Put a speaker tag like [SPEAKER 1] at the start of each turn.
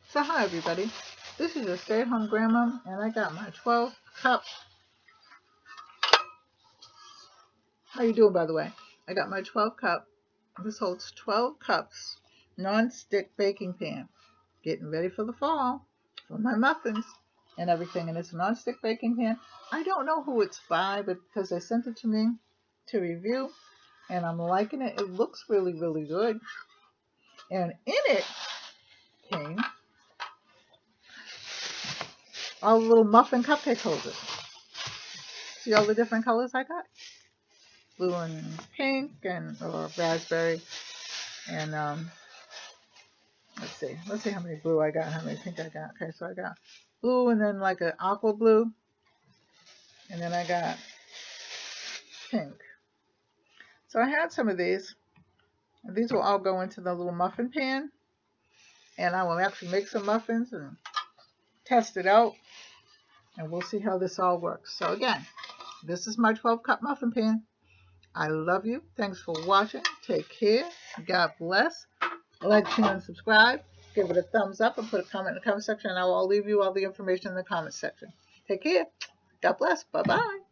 [SPEAKER 1] So hi everybody, this is your stay-at-home grandma, and I got my 12 cup. How you doing, by the way? I got my 12 cup. This holds 12 cups non-stick baking pan. Getting ready for the fall for my muffins and everything. And it's a non-stick baking pan. I don't know who it's by, but because they sent it to me to review, and I'm liking it. It looks really, really good. And in it came all the little muffin cupcake holders. See all the different colors I got? Blue and pink and or raspberry. And let's see how many blue I got, how many pink I got. Okay, so I got blue and then like an aqua blue. And then I got pink. So I had some of these. These will all go into the little muffin pan. And I will actually make some muffins and test it out. And we'll see how this all works. So again, this is my 12 cup muffin pan. I love you. Thanks for watching. Take care. God bless. Like, share, and subscribe. Give it a thumbs up and put a comment in the comment section. And I will leave you all the information in the comment section. Take care. God bless. Bye-bye.